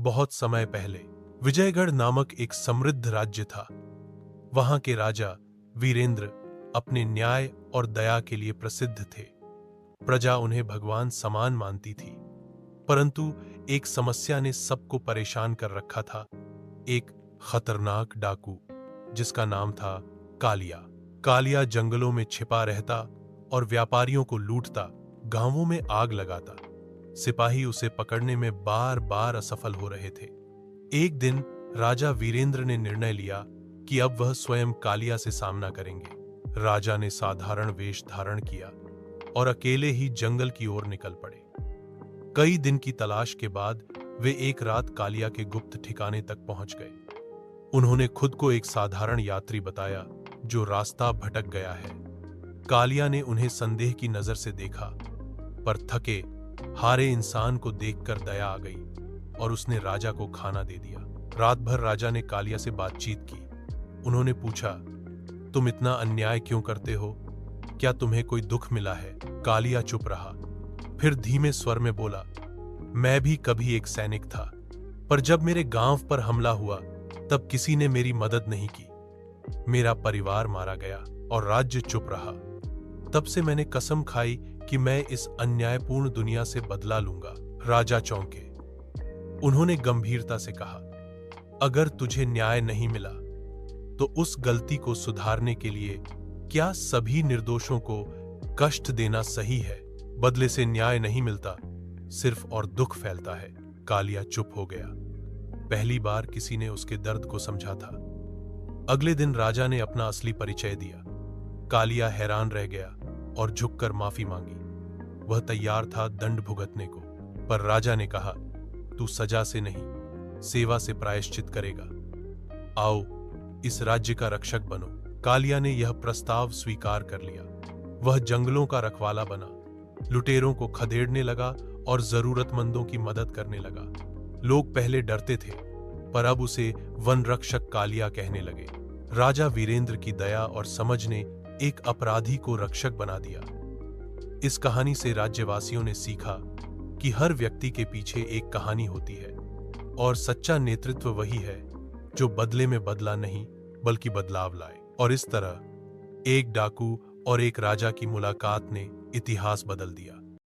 बहुत समय पहले विजयगढ़ नामक एक समृद्ध राज्य था। वहां के राजा वीरेंद्र अपने न्याय और दया के लिए प्रसिद्ध थे। प्रजा उन्हें भगवान समान मानती थी। परंतु एक समस्या ने सबको परेशान कर रखा था। एक खतरनाक डाकू जिसका नाम था कालिया। कालिया जंगलों में छिपा रहता और व्यापारियों को लूटता, गांवों में आग लगाता। सिपाही उसे पकड़ने में बार बार असफल हो रहे थे। एक दिन राजा वीरेंद्र ने निर्णय लिया कि अब वह स्वयं कालिया से सामना करेंगे। राजा ने साधारण वेश धारण किया और अकेले ही जंगल की ओर निकल पड़े। कई दिन की तलाश के बाद वे एक रात कालिया के गुप्त ठिकाने तक पहुंच गए। उन्होंने खुद को एक साधारण यात्री बताया जो रास्ता भटक गया है। कालिया ने उन्हें संदेह की नजर से देखा, पर थके हारे इंसान को देखकर दया आ गई और उसने राजा को खाना दे दिया। रात भर राजा ने कालिया से बातचीत की। उन्होंने पूछा, तुम इतना अन्याय क्यों करते हो? क्या तुम्हें कोई दुख मिला है? कालिया चुप रहा, फिर धीमे स्वर में बोला, मैं भी कभी एक सैनिक था, पर जब मेरे गांव पर हमला हुआ तब किसी ने मेरी मदद नहीं की। मेरा परिवार मारा गया और राज्य चुप रहा। तब से मैंने कसम खाई कि मैं इस अन्यायपूर्ण दुनिया से बदला लूंगा। राजा चौंके। उन्होंने गंभीरता से कहा, अगर तुझे न्याय नहीं मिला तो उस गलती को सुधारने के लिए क्या सभी निर्दोषों को कष्ट देना सही है? बदले से न्याय नहीं मिलता, सिर्फ और दुख फैलता है। कालिया चुप हो गया। पहली बार किसी ने उसके दर्द को समझा था। अगले दिन राजा ने अपना असली परिचय दिया। कालिया हैरान रह गया और झुककर माफी मांगी। वह तैयार था दंड भुगतने को, पर राजा ने कहा, तू सजा से नहीं, सेवा से प्रायश्चित करेगा। आओ, इस राज्य का रक्षक बनो। कालिया ने यह प्रस्ताव स्वीकार कर लिया। वह जंगलों का रखवाला बना, लुटेरों को खदेड़ने लगा और जरूरतमंदों की मदद करने लगा। लोग पहले डरते थे, पर अब उसे वन रक्षक कालिया कहने लगे। राजा वीरेंद्र की दया और समझ ने एक अपराधी को रक्षक बना दिया। इस कहानी से राज्यवासियों ने सीखा कि हर व्यक्ति के पीछे एक कहानी होती है और सच्चा नेतृत्व वही है जो बदले में बदला नहीं बल्कि बदलाव लाए। और इस तरह एक डाकू और एक राजा की मुलाकात ने इतिहास बदल दिया।